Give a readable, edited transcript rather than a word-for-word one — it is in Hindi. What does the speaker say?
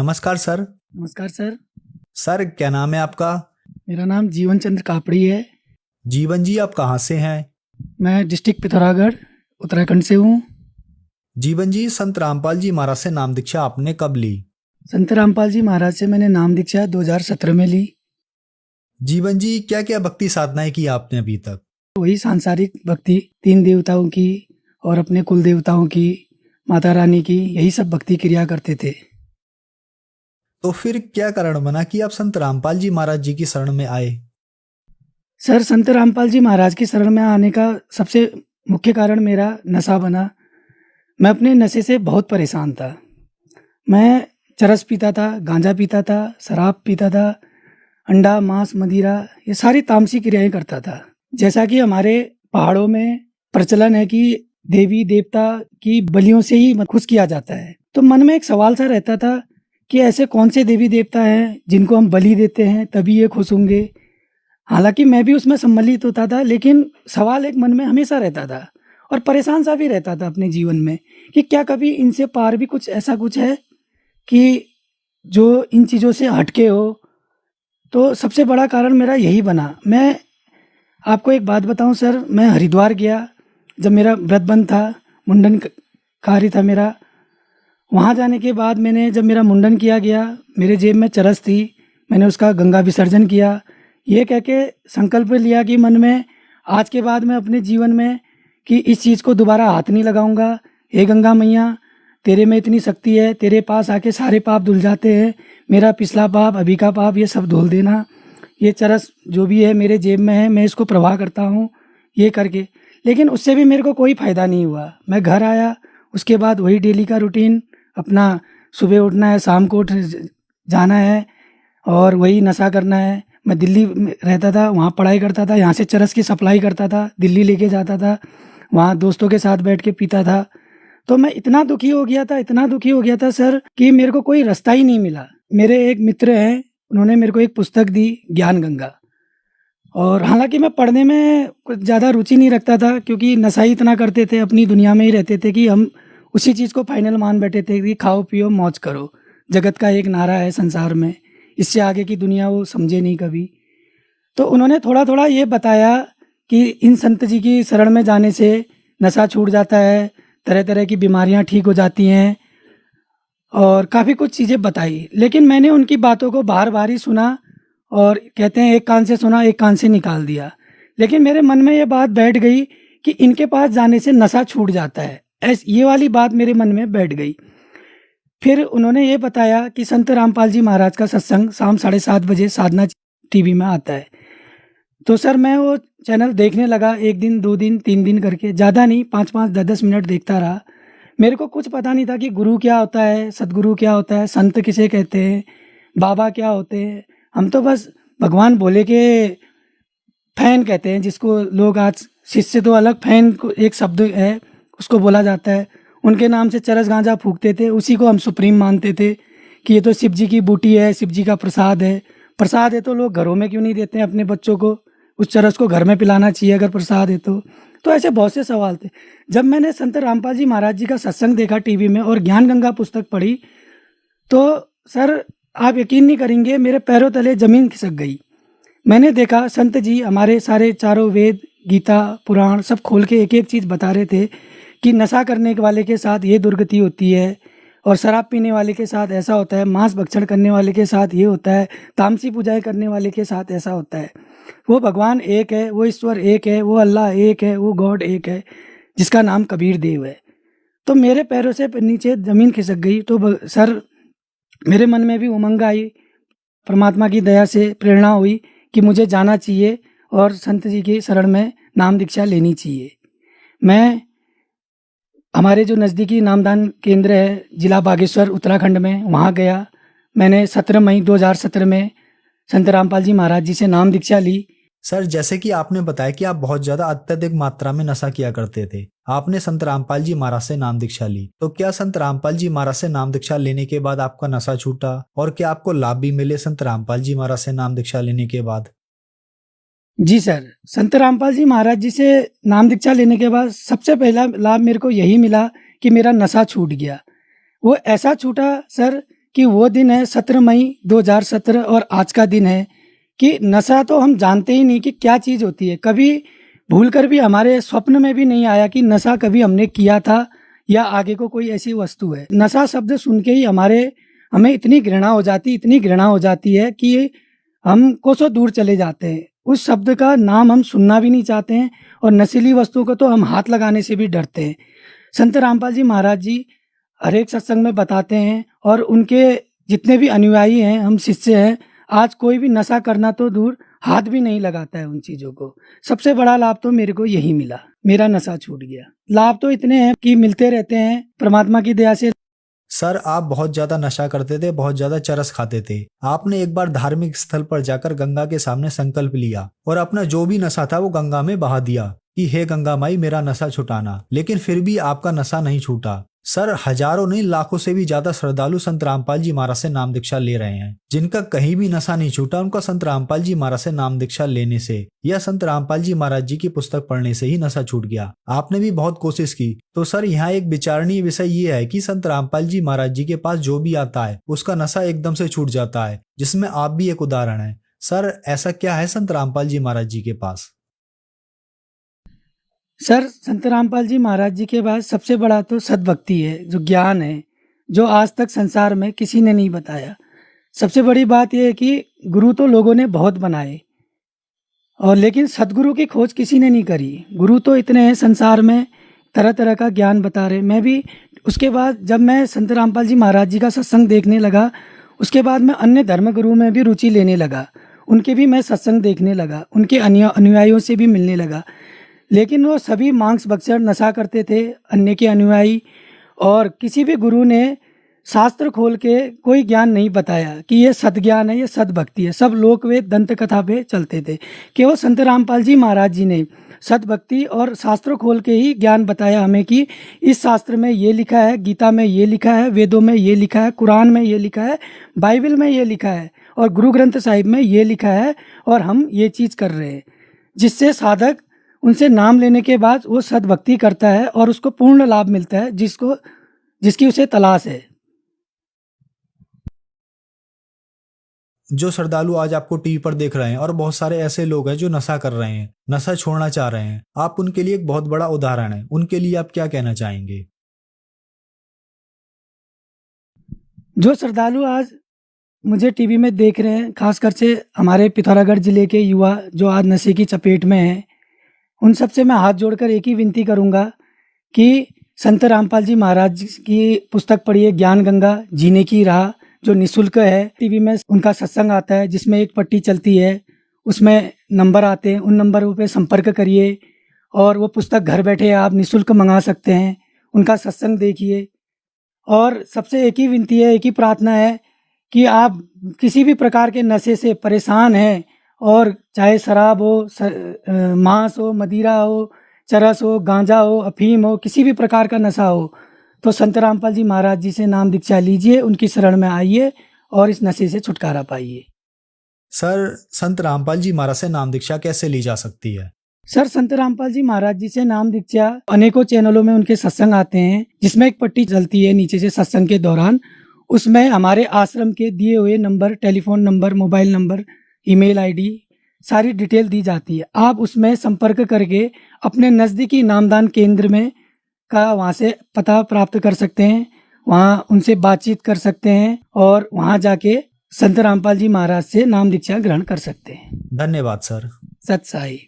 नमस्कार सर। नमस्कार सर। सर क्या नाम है आपका? मेरा नाम जीवन चंद्र कापड़ी है। जीवन जी, आप कहाँ से हैं? मैं डिस्ट्रिक्ट पिथौरागढ़ उत्तराखंड से हूँ। जीवन जी, संत रामपाल जी महाराज से नाम दीक्षा आपने कब ली? संत रामपाल जी महाराज से मैंने नाम दीक्षा 2017 में ली। जीवन जी, क्या क्या भक्ति साधनाएं की आपने अभी तक? वही सांसारिक भक्ति, 3 देवताओं की और अपने कुल देवताओं की, माता रानी की, यही सब भक्ति क्रिया करते थे। तो फिर क्या कारण बना कि आप संत रामपाल जी महाराज जी की शरण में आए? सर, संत रामपाल जी महाराज की शरण में आने का सबसे मुख्य कारण मेरा नशा बना। मैं अपने नशे से बहुत परेशान था। मैं चरस पीता था, गांजा पीता था, शराब पीता था, अंडा, मांस, मदिरा, ये सारी तामसी क्रियाएं करता था। जैसा कि हमारे पहाड़ों में प्रचलन है कि देवी देवता की बलियों से ही खुश किया जाता है, तो मन में एक सवाल सा रहता था कि ऐसे कौन से देवी देवता हैं जिनको हम बलि देते हैं तभी ये खुश होंगे। हालांकि मैं भी उसमें सम्मिलित होता था, लेकिन सवाल एक मन में हमेशा रहता था और परेशान सा भी रहता था अपने जीवन में कि क्या कभी इनसे पार भी कुछ ऐसा कुछ है कि जो इन चीज़ों से हटके हो। तो सबसे बड़ा कारण मेरा यही बना। मैं आपको एक बात बताऊं सर, मैं हरिद्वार गया जब मेरा व्रत बंद था, मुंडन कार्य था मेरा। वहाँ जाने के बाद मैंने जब मेरा मुंडन किया गया, मेरे जेब में चरस थी, मैंने उसका गंगा विसर्जन किया, ये कह के संकल्प लिया कि मन में आज के बाद मैं अपने जीवन में कि इस चीज़ को दोबारा हाथ नहीं लगाऊंगा। हे गंगा मैया, तेरे में इतनी शक्ति है, तेरे पास आके सारे पाप धुल जाते हैं, मेरा पिछला पाप, अभी का पाप, ये सब धुल देना। ये चरस जो भी है मेरे जेब में है, मैं इसको प्रवाह करता हूँ, ये करके। लेकिन उससे भी मेरे को कोई फ़ायदा नहीं हुआ। मैं घर आया, उसके बाद वही डेली का रूटीन, अपना सुबह उठना है, शाम को उठ जाना है और वही नशा करना है। मैं दिल्ली में रहता था, वहाँ पढ़ाई करता था, यहाँ से चरस की सप्लाई करता था, दिल्ली लेके जाता था, वहाँ दोस्तों के साथ बैठ के पीता था। तो मैं इतना दुखी हो गया था, इतना दुखी हो गया था सर कि मेरे को कोई रास्ता ही नहीं मिला। मेरे एक मित्र हैं, उन्होंने मेरे को एक पुस्तक दी, ज्ञान गंगा। और हालांकि मैं पढ़ने में कुछ ज़्यादा रुचि नहीं रखता था, क्योंकि नशा ही इतना करते थे, अपनी दुनिया में ही रहते थे कि हम उसी चीज़ को फाइनल मान बैठे थे कि खाओ पियो मौज करो। जगत का एक नारा है संसार में, इससे आगे की दुनिया वो समझे नहीं कभी। तो उन्होंने थोड़ा थोड़ा ये बताया कि इन संत जी की शरण में जाने से नशा छूट जाता है, तरह तरह की बीमारियां ठीक हो जाती हैं, और काफ़ी कुछ चीज़ें बताई। लेकिन मैंने उनकी बातों को बार बार ही सुना, और कहते हैं एक कान से सुना एक कान से निकाल दिया। लेकिन मेरे मन में ये बात बैठ गई कि इनके पास जाने से नशा छूट जाता है, ये वाली बात मेरे मन में बैठ गई। फिर उन्होंने ये बताया कि संत रामपाल जी महाराज का सत्संग शाम 7:30 बजे साधना टीवी में आता है। तो सर मैं वो चैनल देखने लगा, 1 दिन 2 दिन 3 दिन करके, ज़्यादा नहीं, 5-5 10-10 मिनट देखता रहा। मेरे को कुछ पता नहीं था कि गुरु क्या होता है, सदगुरु क्या होता है, संत किसे कहते हैं, बाबा क्या होते हैं। हम तो बस भगवान भोले के फैन कहते हैं, जिसको लोग आज शिष्य तो अलग, फैन को एक शब्द है उसको बोला जाता है। उनके नाम से चरस गांजा फूकते थे, उसी को हम सुप्रीम मानते थे कि ये तो शिव जी की बूटी है, शिव जी का प्रसाद है। प्रसाद है तो लोग घरों में क्यों नहीं देते हैं अपने बच्चों को, उस चरस को घर में पिलाना चाहिए अगर प्रसाद है तो ऐसे बहुत से सवाल थे। जब मैंने संत रामपाल जी महाराज जी का सत्संग देखा टीवी में और ज्ञान गंगा पुस्तक पढ़ी, तो सर आप यकीन नहीं करेंगे, मेरे पैरों तले ज़मीन खिसक गई। मैंने देखा संत जी हमारे सारे चारों वेद, गीता, पुराण सब खोल के एक एक चीज़ बता रहे थे कि नशा करने वाले के साथ ये दुर्गति होती है, और शराब पीने वाले के साथ ऐसा होता है, मांस भक्षण करने वाले के साथ ये होता है, तामसी पूजाएं करने वाले के साथ ऐसा होता है। वो भगवान एक है, वो ईश्वर एक है, वो अल्लाह एक है, वो गॉड एक है, जिसका नाम कबीर देव है। तो मेरे पैरों से नीचे ज़मीन खिसक गई। तो सर मेरे मन में भी उमंग आई, परमात्मा की दया से प्रेरणा हुई कि मुझे जाना चाहिए और संत जी की शरण में नाम दीक्षा लेनी चाहिए। मैं हमारे जो नज़दीकी नामदान केंद्र है जिला बागेश्वर उत्तराखंड में, वहाँ गया। मैंने 17 मई 2017 में संत रामपाल जी महाराज जी से नाम दीक्षा ली। सर जैसे कि आपने बताया कि आप बहुत ज्यादा अत्यधिक मात्रा में नशा किया करते थे, आपने संत रामपाल जी महाराज से नाम दीक्षा ली, तो क्या संत रामपाल जी महाराज से नाम दीक्षा लेने के बाद आपका नशा छूटा, और क्या आपको लाभ भी मिले संत रामपाल जी महाराज से नाम दीक्षा लेने के बाद? जी सर, संत रामपाल जी महाराज जी से नाम दीक्षा लेने के बाद सबसे पहला लाभ मेरे को यही मिला कि मेरा नशा छूट गया। वो ऐसा छूटा सर कि वो दिन है 17 मई 2017 और आज का दिन है कि नशा तो हम जानते ही नहीं कि क्या चीज़ होती है। कभी भूलकर भी हमारे स्वप्न में भी नहीं आया कि नशा कभी हमने किया था या आगे को कोई ऐसी वस्तु है। नशा शब्द सुन के ही हमें इतनी घृणा हो जाती है कि हम कोसों दूर चले जाते हैं। उस शब्द का नाम हम सुनना भी नहीं चाहते हैं और नशीली वस्तुओं को तो हम हाथ लगाने से भी डरते हैं। संत रामपाल जी महाराज जी हर एक सत्संग में बताते हैं और उनके जितने भी अनुयायी हैं, हम शिष्य हैं, आज कोई भी नशा करना तो दूर हाथ भी नहीं लगाता है उन चीज़ों को। सबसे बड़ा लाभ तो मेरे को यही मिला, मेरा नशा छूट गया। लाभ तो इतने हैं कि मिलते रहते हैं परमात्मा की दया से। सर, आप बहुत ज्यादा नशा करते थे, बहुत ज्यादा चरस खाते थे। आपने एक बार धार्मिक स्थल पर जाकर गंगा के सामने संकल्प लिया और अपना जो भी नशा था वो गंगा में बहा दिया कि हे गंगा माई मेरा नशा छुटाना, लेकिन फिर भी आपका नशा नहीं छूटा। सर, हजारों नहीं लाखों से भी ज्यादा श्रद्धालु संत रामपाल जी महाराज से नाम दीक्षा ले रहे हैं। जिनका कहीं भी नशा नहीं छूटा, उनका संत रामपाल जी महाराज से नाम दीक्षा लेने से या संत रामपाल जी महाराज जी की पुस्तक पढ़ने से ही नशा छूट गया। आपने भी बहुत कोशिश की। तो सर, यहाँ एक विचारणीय विषय ये है कि संत रामपाल जी महाराज जी के पास जो भी आता है उसका नशा एकदम से छूट जाता है, जिसमें आप भी एक उदाहरण है। सर, ऐसा क्या है संत रामपाल जी महाराज जी के पास? सर, संत रामपाल जी महाराज जी के पास सबसे बड़ा तो सद्भक्ति है, जो ज्ञान है, जो आज तक संसार में किसी ने नहीं बताया। सबसे बड़ी बात यह है कि गुरु तो लोगों ने बहुत बनाए और लेकिन सदगुरु की खोज किसी ने नहीं करी। गुरु तो इतने हैं संसार में, तरह तरह का ज्ञान बता रहे। मैं भी उसके बाद जब मैं संत रामपाल जी महाराज जी का सत्संग देखने लगा, उसके बाद मैं अन्य धर्म गुरु में भी रुचि लेने लगा। उनके भी मैं सत्संग देखने लगा, उनके अनुयायियों से भी मिलने लगा। लेकिन वो सभी मांस भक्षण नशा करते थे, अन्य के अनुयायी, और किसी भी गुरु ने शास्त्र खोल के कोई ज्ञान नहीं बताया कि ये सद्ज्ञान है, ये सद्भक्ति है। सब लोक वेद दंत कथा पे चलते थे। केवल संत रामपाल जी महाराज जी ने सद्भक्ति और शास्त्र खोल के ही ज्ञान बताया हमें कि इस शास्त्र में ये लिखा है, गीता में ये लिखा है, वेदों में ये लिखा है, कुरान में ये लिखा है, बाइबल में ये लिखा है और गुरु ग्रंथ साहिब में ये लिखा है और हम ये चीज़ कर रहे हैं। जिससे साधक उनसे नाम लेने के बाद वो सद्भक्ति करता है और उसको पूर्ण लाभ मिलता है जिसकी उसे तलाश है। जो श्रद्धालु आज आपको टीवी पर देख रहे हैं और बहुत सारे ऐसे लोग हैं जो नशा कर रहे हैं, नशा छोड़ना चाह रहे हैं, आप उनके लिए एक बहुत बड़ा उदाहरण है। उनके लिए आप क्या कहना चाहेंगे? जो श्रद्धालु आज मुझे टीवी में देख रहे हैं, खासकर से हमारे पिथौरागढ़ जिले के युवा जो आज नशे की चपेट में हैं, उन सबसे मैं हाथ जोड़कर एक ही विनती करूंगा कि संत रामपाल जी महाराज जी की पुस्तक पढ़िए, ज्ञान गंगा जीने की राह, जो निःशुल्क है। टीवी में उनका सत्संग आता है जिसमें एक पट्टी चलती है, उसमें नंबर आते हैं, उन नंबरों पे संपर्क करिए और वो पुस्तक घर बैठे आप निःशुल्क मंगा सकते हैं। उनका सत्संग देखिए। और सबसे एक ही विनती है, एक ही प्रार्थना है कि आप किसी भी प्रकार के नशे से परेशान हैं, और चाहे शराब हो, मांस हो, मदिरा हो, चरस हो, गांजा हो, अफीम हो, किसी भी प्रकार का नशा हो, तो संत रामपाल जी महाराज जी से नाम दीक्षा लीजिए, उनकी शरण में आइए और इस नशे से छुटकारा पाइए। सर, संत रामपाल जी महाराज से नाम दीक्षा कैसे ली जा सकती है? सर, संत रामपाल जी महाराज जी से नाम दीक्षा अनेकों चैनलों में उनके सत्संग आते हैं, जिसमें एक पट्टी चलती है नीचे से सत्संग के दौरान। उसमें हमारे आश्रम के दिए हुए number, telephone number, mobile number, email ID, सारी डिटेल दी जाती है। आप उसमें संपर्क करके अपने नज़दीकी नामदान केंद्र में का वहाँ से पता प्राप्त कर सकते हैं, वहाँ उनसे बातचीत कर सकते हैं और वहाँ जाके संत रामपाल जी महाराज से नाम दीक्षा ग्रहण कर सकते हैं। धन्यवाद सर। सत साई।